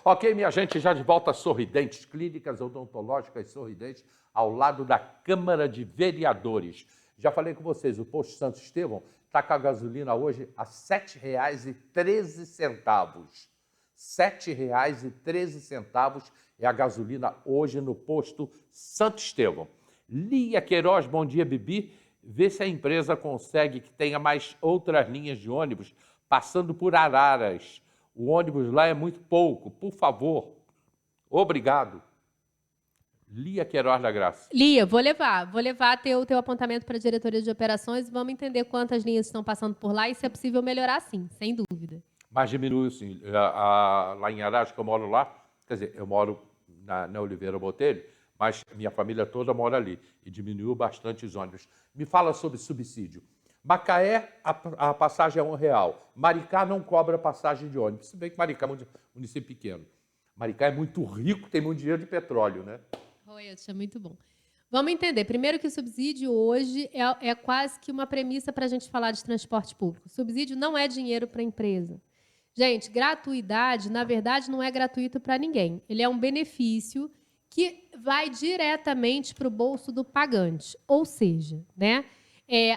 Ok, minha gente, já de volta a Sorridentes, clínicas odontológicas Sorridentes, ao lado da Câmara de Vereadores. Já falei com vocês, o posto Santo Estevão está com a gasolina hoje a R$ 7,13. R$ 7,13 é a gasolina hoje no posto Santo Estevão. Lia Queiroz, bom dia, Bibi. Vê se a empresa consegue que tenha mais outras linhas de ônibus passando por Araras. O ônibus lá é muito pouco, por favor. Obrigado. Lia Queiroz da Graça. Lia, vou levar teu apontamento para a diretoria de operações e vamos entender quantas linhas estão passando por lá e se é possível melhorar, sim, sem dúvida. Mas diminuiu, sim. Lá em Araras, que eu moro lá, quer dizer, eu moro na Oliveira Botelho, mas minha família toda mora ali e diminuiu bastante os ônibus. Me fala sobre subsídio. Macaé, a passagem é R$1. Maricá não cobra passagem de ônibus, se bem que Maricá é um município pequeno. Maricá é muito rico, tem muito dinheiro de petróleo, né? Isso é muito bom. Vamos entender. Primeiro que o subsídio hoje é quase que uma premissa para a gente falar de transporte público. O subsídio não é dinheiro para a empresa. Gente, gratuidade, na verdade, não é gratuito para ninguém. Ele é um benefício que vai diretamente para o bolso do pagante. Ou seja, né,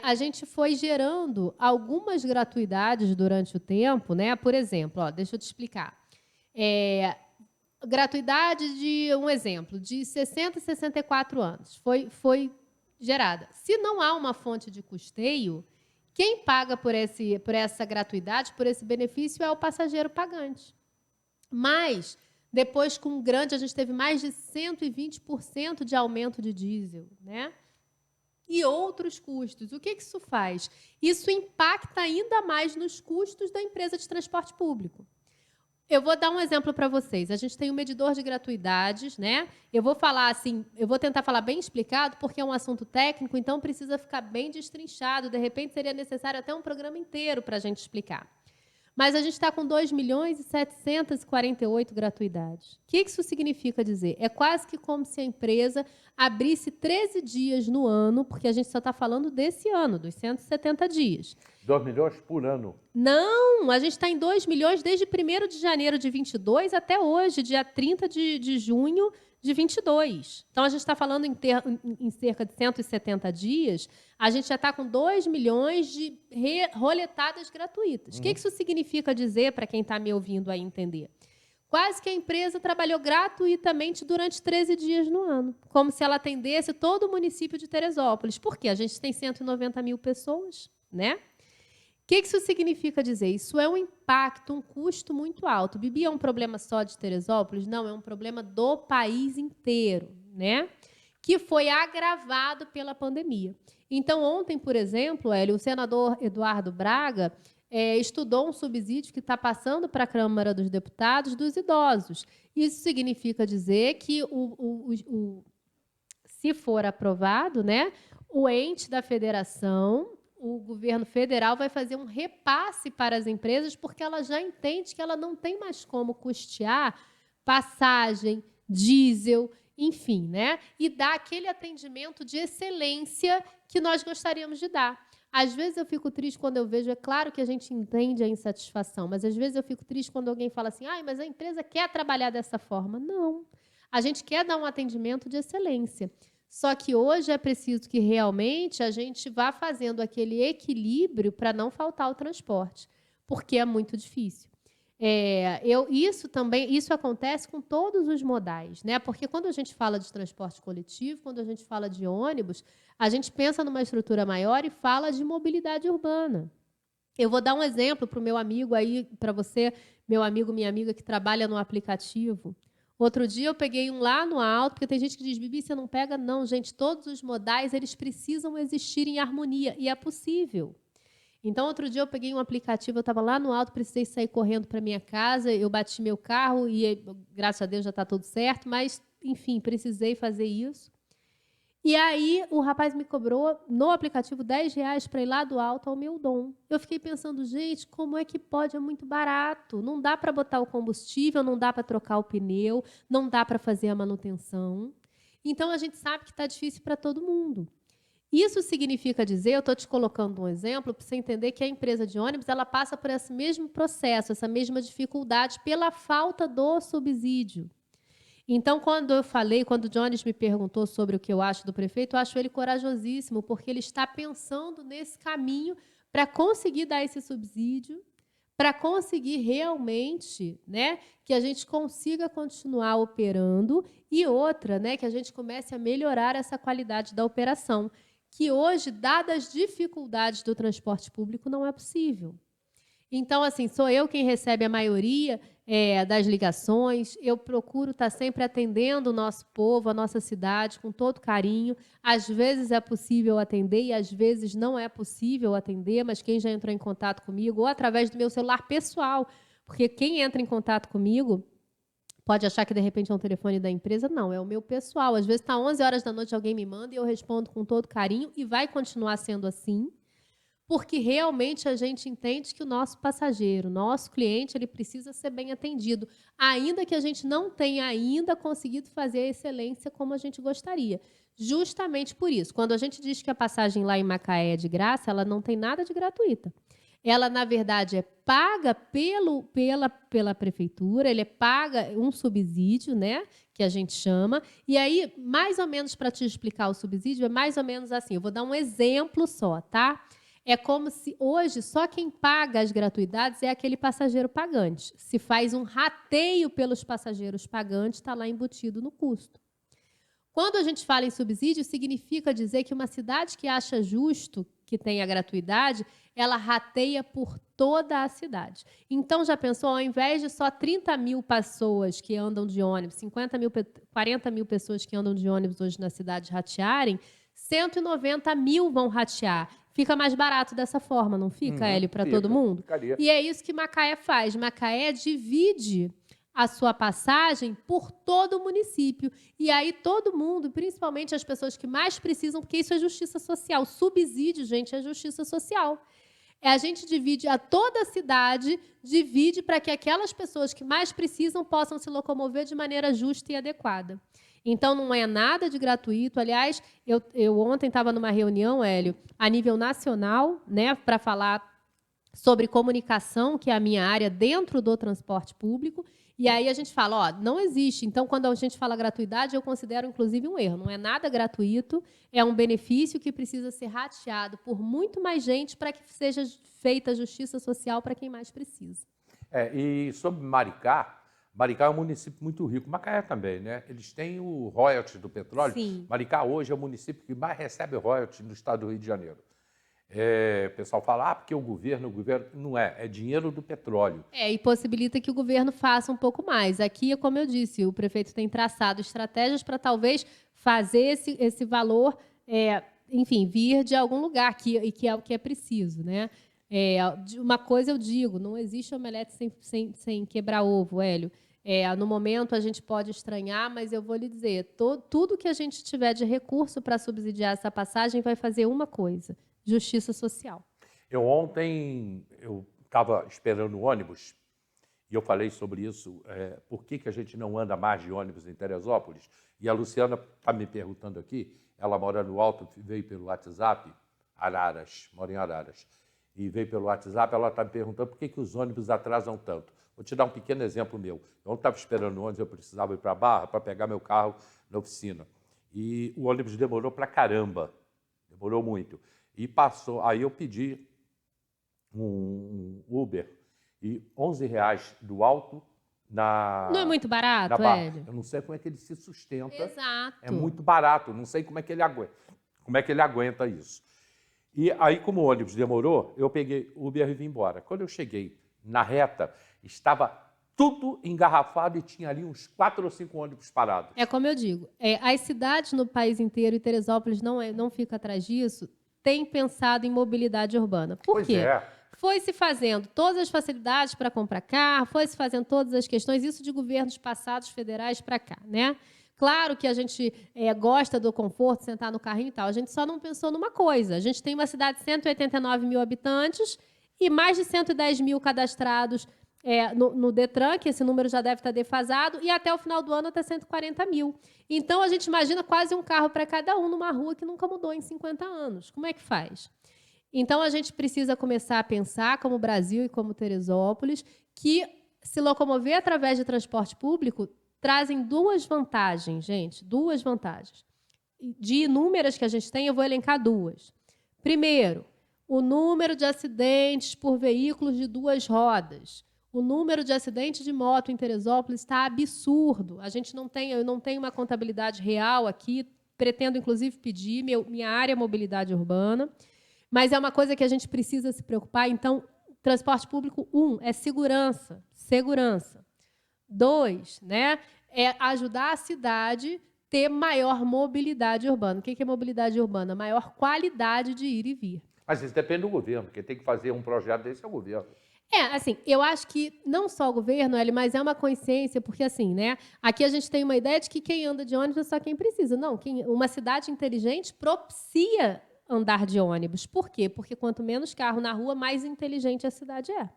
a gente foi gerando algumas gratuidades durante o tempo, né? Por exemplo, deixa eu te explicar. Gratuidade de, um exemplo, de 60 a 64 anos foi gerada. Se não há uma fonte de custeio, quem paga por essa gratuidade, por esse benefício, é o passageiro pagante. Mas, depois, com grande, a gente teve mais de 120% de aumento de diesel, né? E outros custos. O que isso faz? Isso impacta ainda mais nos custos da empresa de transporte público. Eu vou dar um exemplo para vocês. A gente tem um medidor de gratuidades, né? Eu vou falar assim, eu vou tentar falar bem explicado, porque é um assunto técnico, então precisa ficar bem destrinchado. De repente, seria necessário até um programa inteiro para a gente explicar. Mas a gente está com 2.748 gratuidades. O que isso significa dizer? É quase que como se a empresa abrisse 13 dias no ano, porque a gente só está falando desse ano, dos 170 dias. 2 milhões por ano. Não, a gente está em 2 milhões desde 1º de janeiro de 22 até hoje, dia 30 de junho de 22. Então, a gente está falando em cerca de 170 dias, a gente já está com 2 milhões de roletadas gratuitas. O que isso significa dizer, para quem está me ouvindo aí entender? Quase que a empresa trabalhou gratuitamente durante 13 dias no ano, como se ela atendesse todo o município de Teresópolis. Por quê? A gente tem 190 mil pessoas, né? O que isso significa dizer? Isso é um impacto, um custo muito alto. Bibi, é um problema só de Teresópolis? Não, é um problema do país inteiro, né? Que foi agravado pela pandemia. Então, ontem, por exemplo, Hélio, o senador Eduardo Braga estudou um subsídio que está passando para a Câmara dos Deputados dos idosos. Isso significa dizer que, se for aprovado, né, o ente da federação, o governo federal, vai fazer um repasse para as empresas, porque ela já entende que ela não tem mais como custear passagem, diesel, enfim, né? E dar aquele atendimento de excelência que nós gostaríamos de dar. Às vezes eu fico triste quando eu vejo, é claro que a gente entende a insatisfação, mas às vezes eu fico triste quando alguém fala assim, mas a empresa quer trabalhar dessa forma. Não, a gente quer dar um atendimento de excelência. Só que hoje é preciso que realmente a gente vá fazendo aquele equilíbrio para não faltar o transporte, porque é muito difícil. Isso acontece com todos os modais, né? Porque quando a gente fala de transporte coletivo, quando a gente fala de ônibus, a gente pensa numa estrutura maior e fala de mobilidade urbana. Eu vou dar um exemplo para o meu amigo aí, para você, meu amigo, minha amiga que trabalha no aplicativo. Outro dia eu peguei um lá no alto, porque tem gente que diz, Bibi, você não pega? Não, gente, todos os modais, eles precisam existir em harmonia, e é possível. Então, outro dia eu peguei um aplicativo, eu estava lá no alto, precisei sair correndo para minha casa, eu bati meu carro e, graças a Deus, já está tudo certo, mas, enfim, precisei fazer isso. E aí, o rapaz me cobrou, no aplicativo, R$10 para ir lá do alto ao meu dom. Eu fiquei pensando, gente, como é que pode? É muito barato. Não dá para botar o combustível, não dá para trocar o pneu, não dá para fazer a manutenção. Então, a gente sabe que está difícil para todo mundo. Isso significa dizer, eu estou te colocando um exemplo para você entender que a empresa de ônibus ela passa por esse mesmo processo, essa mesma dificuldade pela falta do subsídio. Então, quando o Jones me perguntou sobre o que eu acho do prefeito, eu acho ele corajosíssimo, porque ele está pensando nesse caminho para conseguir dar esse subsídio, para conseguir realmente, né, que a gente consiga continuar operando e outra, né, que a gente comece a melhorar essa qualidade da operação, que hoje, dadas as dificuldades do transporte público, não é possível. Então, assim, sou eu quem recebe a maioria das ligações, eu procuro estar sempre atendendo o nosso povo, a nossa cidade, com todo carinho. Às vezes é possível atender e às vezes não é possível atender, mas quem já entrou em contato comigo, ou através do meu celular pessoal, porque quem entra em contato comigo pode achar que, de repente, é um telefone da empresa. Não, é o meu pessoal. Às vezes está 11 horas da noite, alguém me manda e eu respondo com todo carinho e vai continuar sendo assim, porque realmente a gente entende que o nosso passageiro, nosso cliente, ele precisa ser bem atendido, ainda que a gente não tenha ainda conseguido fazer a excelência como a gente gostaria. Justamente por isso, quando a gente diz que a passagem lá em Macaé é de graça, ela não tem nada de gratuita. Ela, na verdade, é paga pela prefeitura, ele é paga um subsídio, né, que a gente chama. E aí, mais ou menos, para te explicar o subsídio, é mais ou menos assim. Eu vou dar um exemplo só, tá? É como se hoje só quem paga as gratuidades é aquele passageiro pagante. Se faz um rateio pelos passageiros pagantes, está lá embutido no custo. Quando a gente fala em subsídio, significa dizer que uma cidade que acha justo que tenha gratuidade, ela rateia por toda a cidade. Então, já pensou, ao invés de só 30 mil pessoas que andam de ônibus, 40 mil pessoas que andam de ônibus hoje na cidade ratearem, 190 mil vão ratear. Fica mais barato dessa forma, não fica, Hélio, para todo mundo? Ficaria. E é isso que Macaé faz. Macaé divide a sua passagem por todo o município. E aí todo mundo, principalmente as pessoas que mais precisam, porque isso é justiça social. Subsídio, gente, é justiça social. A gente divide a toda a cidade, divide para que aquelas pessoas que mais precisam possam se locomover de maneira justa e adequada. Então, não é nada de gratuito. Aliás, eu ontem estava numa reunião, Hélio, a nível nacional, né, para falar sobre comunicação, que é a minha área, dentro do transporte público. E aí a gente fala, não existe. Então, quando a gente fala gratuidade, eu considero, inclusive, um erro. Não é nada gratuito, é um benefício que precisa ser rateado por muito mais gente para que seja feita justiça social para quem mais precisa. E sobre Maricá, Maricá é um município muito rico, Macaé também, né? Eles têm o royalties do petróleo. Sim. Maricá hoje é o município que mais recebe royalties no estado do Rio de Janeiro. O pessoal fala, porque o governo não é dinheiro do petróleo. E possibilita que o governo faça um pouco mais. Aqui, como eu disse, o prefeito tem traçado estratégias para talvez fazer esse valor, enfim, vir de algum lugar, que é o que é preciso, né? Uma coisa eu digo, não existe omelete sem quebrar ovo, Hélio. No momento a gente pode estranhar, mas eu vou lhe dizer, tudo que a gente tiver de recurso para subsidiar essa passagem vai fazer uma coisa: justiça social. Ontem eu estava esperando o ônibus e eu falei sobre isso, por que a gente não anda mais de ônibus em Teresópolis? E a Luciana está me perguntando aqui, ela mora no Alto, veio pelo WhatsApp, mora em Araras, e veio pelo WhatsApp, ela está me perguntando por que os ônibus atrasam tanto. Vou te dar um pequeno exemplo meu. Eu não estava esperando o ônibus, eu precisava ir para a Barra para pegar meu carro na oficina. E o ônibus demorou para caramba, demorou muito. E passou, aí eu pedi um Uber e R$11 do Alto na... Não é muito barato, na Barra. Hélio? Eu não sei como é que ele se sustenta. Exato. É muito barato, não sei como é que ele aguenta isso. E aí, como o ônibus demorou, eu peguei o Uber e vim embora. Quando eu cheguei na reta, estava tudo engarrafado e tinha ali uns 4 ou 5 ônibus parados. Como eu digo, as cidades no país inteiro, e Teresópolis não fica atrás disso, têm pensado em mobilidade urbana. Por quê? Foi se fazendo todas as facilidades para comprar carro, foi se fazendo todas as questões, isso de governos passados federais para cá, né? Claro que a gente gosta do conforto, sentar no carrinho e tal. A gente só não pensou numa coisa. A gente tem uma cidade de 189 mil habitantes e mais de 110 mil cadastrados no Detran, que esse número já deve estar defasado, e até o final do ano até 140 mil. Então, a gente imagina quase um carro para cada um numa rua que nunca mudou em 50 anos. Como é que faz? Então, a gente precisa começar a pensar, como Brasil e como Teresópolis, que se locomover através de transporte público trazem duas vantagens, gente, duas vantagens. De inúmeras que a gente tem, eu vou elencar duas. Primeiro, o número de acidentes por veículos de duas rodas. O número de acidentes de moto em Teresópolis está absurdo. Eu não tenho uma contabilidade real aqui, pretendo, inclusive, pedir minha área é mobilidade urbana, mas é uma coisa que a gente precisa se preocupar. Então, transporte público, é segurança. Segurança. 2, né, é ajudar a cidade a ter maior mobilidade urbana. O que é mobilidade urbana? Maior qualidade de ir e vir. Mas isso depende do governo. Quem tem que fazer um projeto desse é o governo. Assim, eu acho que não só o governo, mas é uma consciência, porque assim, né? Aqui a gente tem uma ideia de que quem anda de ônibus é só quem precisa. Não, uma cidade inteligente propicia andar de ônibus. Por quê? Porque quanto menos carro na rua, mais inteligente a cidade é.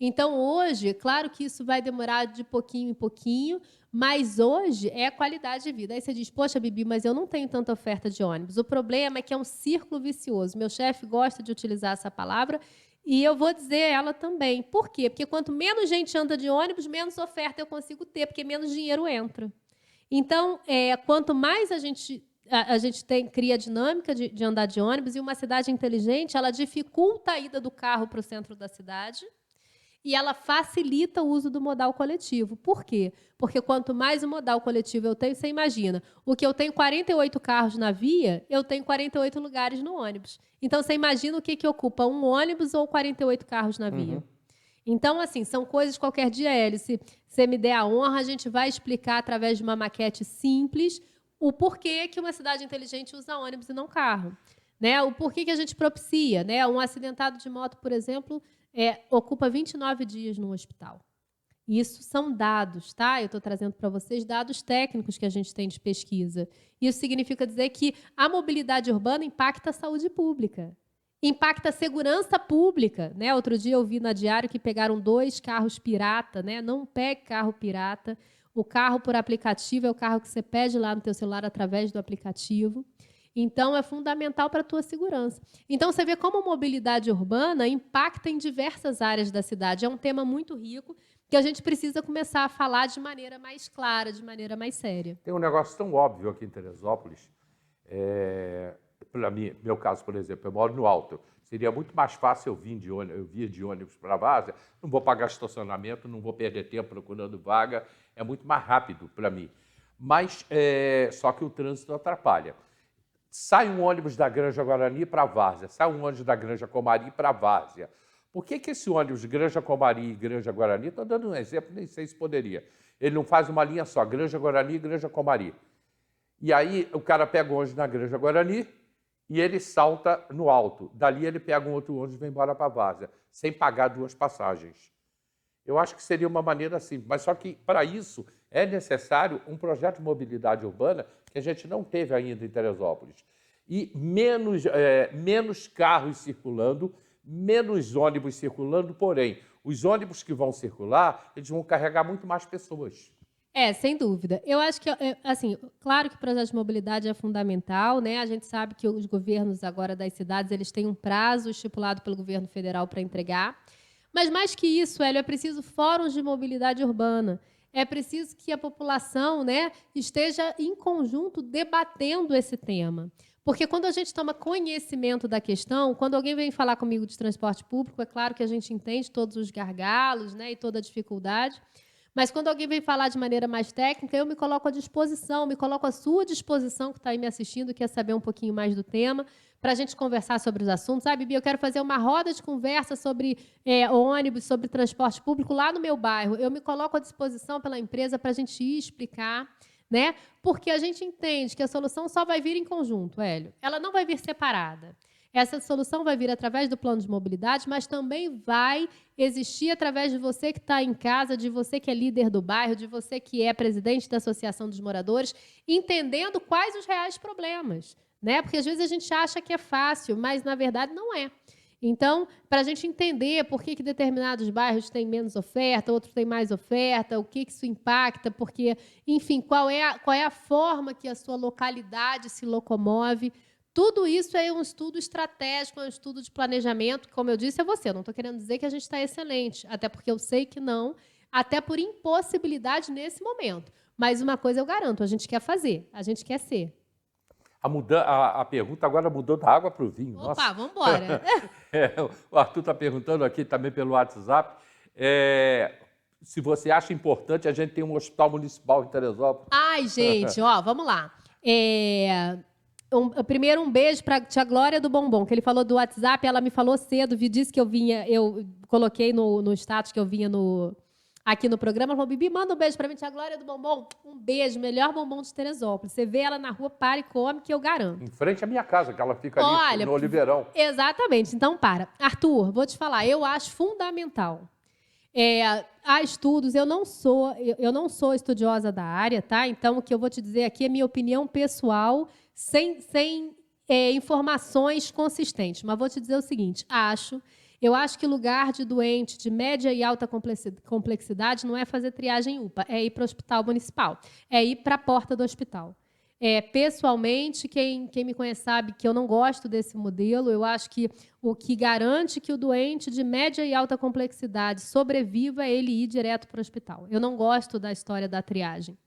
Então, hoje, claro que isso vai demorar de pouquinho em pouquinho, mas hoje é a qualidade de vida. Aí você diz, poxa, Bibi, mas eu não tenho tanta oferta de ônibus. O problema é que é um círculo vicioso. Meu chefe gosta de utilizar essa palavra e eu vou dizer ela também. Por quê? Porque quanto menos gente anda de ônibus, menos oferta eu consigo ter, porque menos dinheiro entra. Então, quanto mais a gente cria a dinâmica de andar de ônibus, e uma cidade inteligente, ela dificulta a ida do carro para o centro da cidade, e ela facilita o uso do modal coletivo. Por quê? Porque quanto mais o modal coletivo eu tenho, você imagina, o que eu tenho 48 carros na via, eu tenho 48 lugares no ônibus. Então, você imagina o que ocupa um ônibus ou 48 carros na via. Uhum. Então, assim, são coisas qualquer dia, Hélio, se você me der a honra, a gente vai explicar através de uma maquete simples o porquê que uma cidade inteligente usa ônibus e não carro. Né? O porquê que a gente propicia. Né? Um acidentado de moto, por exemplo, ocupa 29 dias no hospital. Isso são dados, tá? Eu estou trazendo para vocês dados técnicos que a gente tem de pesquisa. Isso significa dizer que a mobilidade urbana impacta a saúde pública, impacta a segurança pública. Né? Outro dia eu vi na Diário que pegaram 2 carros pirata. Né? Não pegue carro pirata. O carro por aplicativo é o carro que você pede lá no teu celular através do aplicativo. Então, é fundamental para a tua segurança. Então, você vê como a mobilidade urbana impacta em diversas áreas da cidade. É um tema muito rico que a gente precisa começar a falar de maneira mais clara, de maneira mais séria. Tem um negócio tão óbvio aqui em Teresópolis. Para mim, meu caso, por exemplo, eu moro no Alto. Seria muito mais fácil eu vir de ônibus para a Várzea. Não vou pagar estacionamento, não vou perder tempo procurando vaga. É muito mais rápido para mim. Mas, só que o trânsito atrapalha. Sai um ônibus da Granja Guarani para a Várzea, sai um ônibus da Granja Comari para a Várzea. Por que esse ônibus de Granja Comari e Granja Guarani, estou dando um exemplo, nem sei se poderia, ele não faz uma linha só, Granja Guarani e Granja Comari. E aí o cara pega o ônibus na Granja Guarani e ele salta no Alto. Dali ele pega um outro ônibus e vem embora para a Várzea, sem pagar 2 passagens. Eu acho que seria uma maneira simples, mas só que para isso é necessário um projeto de mobilidade urbana que a gente não teve ainda em Teresópolis. E menos carros circulando, menos ônibus circulando, porém, os ônibus que vão circular, eles vão carregar muito mais pessoas. Sem dúvida. Eu acho que, assim, claro que o projeto de mobilidade é fundamental, né? A gente sabe que os governos agora das cidades, eles têm um prazo estipulado pelo governo federal para entregar. Mas, mais que isso, Hélio, é preciso fóruns de mobilidade urbana. É preciso que a população, né, esteja em conjunto debatendo esse tema. Porque quando a gente toma conhecimento da questão, quando alguém vem falar comigo de transporte público, é claro que a gente entende todos os gargalos, né, e toda a dificuldade, mas quando alguém vem falar de maneira mais técnica, eu me coloco à disposição, me coloco à sua disposição, que está aí me assistindo, quer saber um pouquinho mais do tema, para a gente conversar sobre os assuntos. Bibi, eu quero fazer uma roda de conversa sobre ônibus, sobre transporte público lá no meu bairro. Eu me coloco à disposição pela empresa para a gente ir explicar, né? Porque a gente entende que a solução só vai vir em conjunto, Hélio. Ela não vai vir separada. Essa solução vai vir através do plano de mobilidade, mas também vai existir através de você que está em casa, de você que é líder do bairro, de você que é presidente da Associação dos Moradores, entendendo quais os reais problemas, né? Porque às vezes a gente acha que é fácil, mas na verdade não é. Então, para a gente entender por que determinados bairros têm menos oferta, outros têm mais oferta, o que isso impacta, porque, enfim, qual é a forma que a sua localidade se locomove. Tudo isso é um estudo estratégico, é um estudo de planejamento, que, como eu disse, é você. Eu não estou querendo dizer que a gente está excelente, até porque eu sei que não, até por impossibilidade nesse momento. Mas uma coisa eu garanto, a gente quer fazer, a gente quer ser. A pergunta agora mudou da água para o vinho. Opa, Nossa. vamos embora. O Arthur está perguntando aqui também pelo WhatsApp se você acha importante a gente ter um hospital municipal em Teresópolis. Ai, gente, ó, vamos lá. Primeiro, um beijo para a tia Glória do Bombom, que ele falou do WhatsApp, ela me falou cedo, disse que eu coloquei no status que eu vinha aqui no programa, ela falou, Bibi, manda um beijo para mim, tia Glória do Bombom. Um beijo, melhor bombom de Teresópolis. Você vê ela na rua, para e come, que eu garanto. Em frente à minha casa, que ela fica ali no Oliveirão. Exatamente, então para. Arthur, vou te falar, eu acho fundamental. Há estudos, eu não sou estudiosa da área, tá? Então, o que eu vou te dizer aqui é minha opinião pessoal, sem informações consistentes. Mas vou te dizer o seguinte, eu acho que lugar de doente de média e alta complexidade não é fazer triagem UPA, é ir para o hospital municipal, é ir para a porta do hospital. Pessoalmente, quem me conhece sabe que eu não gosto desse modelo. Eu acho que o que garante que o doente de média e alta complexidade sobreviva é ele ir direto para o hospital. Eu não gosto da história da triagem.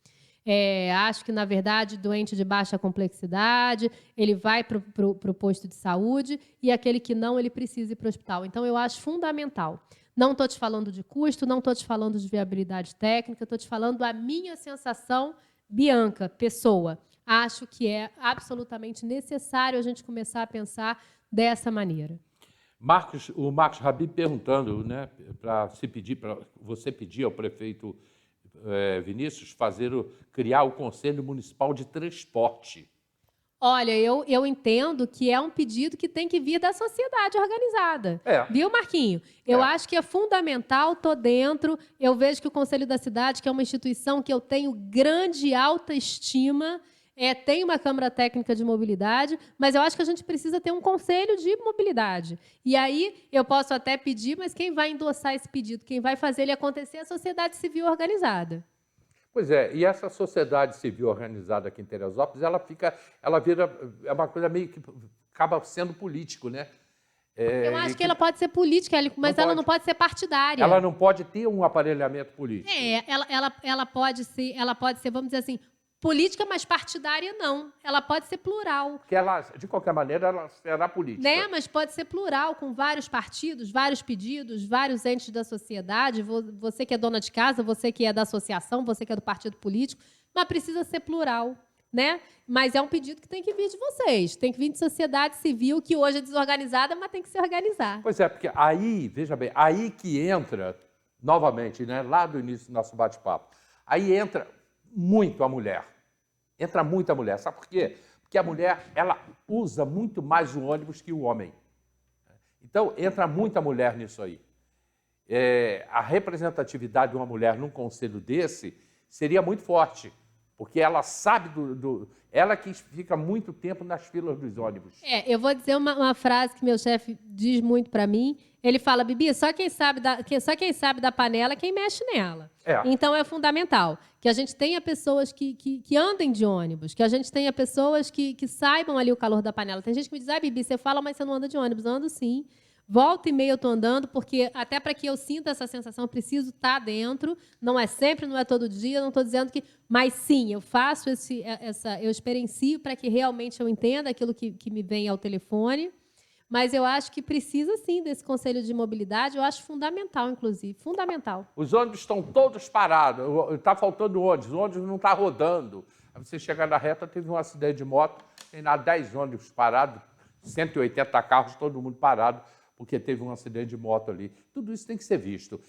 Acho que, na verdade, doente de baixa complexidade, ele vai para o posto de saúde e aquele que não, ele precisa ir para o hospital. Então, eu acho fundamental. Não estou te falando de custo, não estou te falando de viabilidade técnica, estou te falando da minha sensação, Bianca, pessoa. Acho que é absolutamente necessário a gente começar a pensar dessa maneira. O Marcos Rabi perguntando, né, para você pedir ao prefeito Vinícius criar o Conselho Municipal de Transporte. Olha, eu entendo que é um pedido que tem que vir da sociedade organizada. Viu, Marquinho? Eu acho que é fundamental, estou dentro. Eu vejo que o Conselho da Cidade, que é uma instituição que eu tenho grande e alta estima, tem uma Câmara Técnica de Mobilidade, mas eu acho que a gente precisa ter um Conselho de Mobilidade. E aí eu posso até pedir, mas quem vai endossar esse pedido, quem vai fazer ele acontecer é a sociedade civil organizada. Pois e essa sociedade civil organizada aqui em Teresópolis, ela vira uma coisa meio que acaba sendo político, né? Eu acho que ela pode ser política, mas ela não pode ser partidária. Ela não pode ter um aparelhamento político. Ela pode ser, vamos dizer assim, política, mas partidária não. Ela pode ser plural. Porque de qualquer maneira, ela será política. Né? Mas pode ser plural, com vários partidos, vários pedidos, vários entes da sociedade. Você que é dona de casa, você que é da associação, você que é do partido político, mas precisa ser plural. Né? Mas é um pedido que tem que vir de vocês. Tem que vir de sociedade civil, que hoje é desorganizada, mas tem que se organizar. Pois porque aí, veja bem, aí que entra, novamente, né, lá do início do nosso bate-papo, aí entra muito a mulher. Entra muita mulher. Sabe por quê? Porque a mulher ela usa muito mais o ônibus que o homem. Então, entra muita mulher nisso aí. A representatividade de uma mulher num conselho desse seria muito forte, porque ela sabe ela que fica muito tempo nas filas dos ônibus. Eu vou dizer uma frase que meu chefe diz muito para mim. Ele fala, Bibi, só quem sabe da panela é quem mexe nela. Então, é fundamental que a gente tenha pessoas que andem de ônibus, que a gente tenha pessoas que saibam ali o calor da panela. Tem gente que me diz, Bibi, você fala, mas você não anda de ônibus. Ando sim. Volta e meia eu estou andando, porque até para que eu sinta essa sensação, eu preciso estar dentro. Não é sempre, não é todo dia, não estou dizendo que... Mas sim, eu faço eu experiencio para que realmente eu entenda aquilo que me vem ao telefone. Mas eu acho que precisa, sim, desse conselho de mobilidade. Eu acho fundamental, inclusive. Fundamental. Os ônibus estão todos parados. Está faltando ônibus. O ônibus não está rodando. Aí você chega na reta, teve um acidente de moto, tem lá 10 ônibus parados, 180 carros, todo mundo parado, porque teve um acidente de moto ali. Tudo isso tem que ser visto.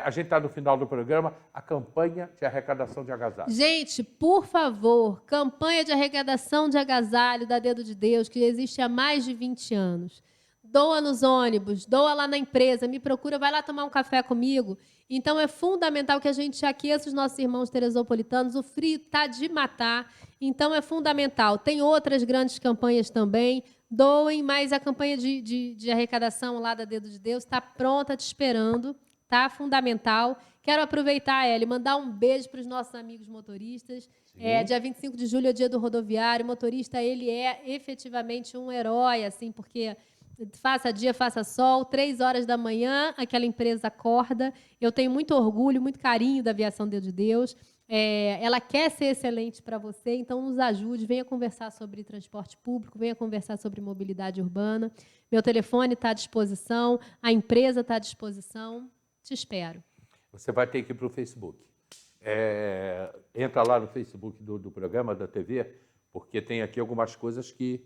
A gente está no final do programa, a campanha de arrecadação de agasalho. Gente, por favor, campanha de arrecadação de agasalho da Dedo de Deus, que existe há mais de 20 anos. Doa nos ônibus, doa lá na empresa, me procura, vai lá tomar um café comigo. Então, é fundamental que a gente aqueça os nossos irmãos teresopolitanos. O frio está de matar, então é fundamental. Tem outras grandes campanhas também. doem, mas a campanha de arrecadação lá da Dedo de Deus está pronta, te esperando, tá? Fundamental. Quero aproveitar, Hélio, mandar um beijo para os nossos amigos motoristas. Dia 25 de julho é dia do rodoviário. O motorista, ele é efetivamente um herói, assim, porque faça dia, faça sol, 3 horas da manhã, aquela empresa acorda. Eu tenho muito orgulho, muito carinho da Aviação Dedo de Deus. Ela quer ser excelente para você, então nos ajude, venha conversar sobre transporte público, venha conversar sobre mobilidade urbana. Meu telefone está à disposição, a empresa está à disposição. Te espero. Você vai ter que ir para o Facebook. Entra lá no Facebook do programa, da TV, porque tem aqui algumas coisas que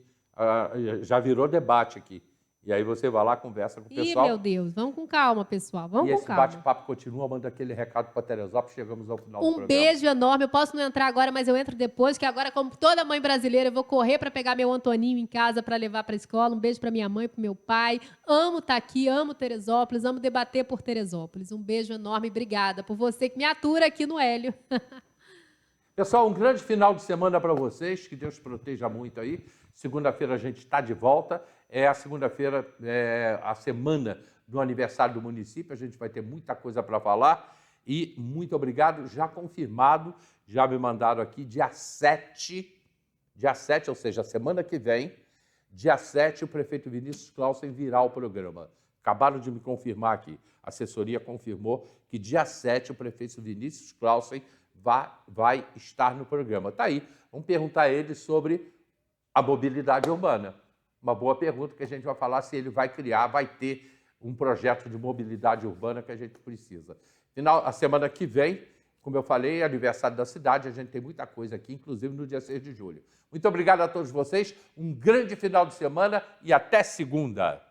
já virou debate aqui. E aí você vai lá, conversa com o pessoal. Ih, meu Deus, vamos com calma, pessoal. Vamos com calma. E esse bate-papo continua, manda aquele recado para Teresópolis, chegamos ao final do programa. Um beijo enorme. Eu posso não entrar agora, mas eu entro depois, que agora, como toda mãe brasileira, eu vou correr para pegar meu Antoninho em casa para levar para a escola. Um beijo para minha mãe, para meu pai. Amo estar aqui, amo Teresópolis, amo debater por Teresópolis. Um beijo enorme, obrigada por você que me atura aqui no Hélio. Pessoal, um grande final de semana para vocês, que Deus proteja muito aí. Segunda-feira a gente está de volta. A segunda-feira é a semana do aniversário do município, a gente vai ter muita coisa para falar. E muito obrigado, já confirmado, já me mandaram aqui, dia 7, ou seja, semana que vem, dia 7, o prefeito Vinícius Clausen virá ao programa. Acabaram de me confirmar aqui, a assessoria confirmou que dia 7 o prefeito Vinícius Clausen vai estar no programa. Tá aí, vamos perguntar a ele sobre a mobilidade urbana. Uma boa pergunta que a gente vai falar se ele vai ter um projeto de mobilidade urbana que a gente precisa. A semana que vem, como eu falei, é aniversário da cidade, a gente tem muita coisa aqui, inclusive no dia 6 de julho. Muito obrigado a todos vocês, um grande final de semana e até segunda.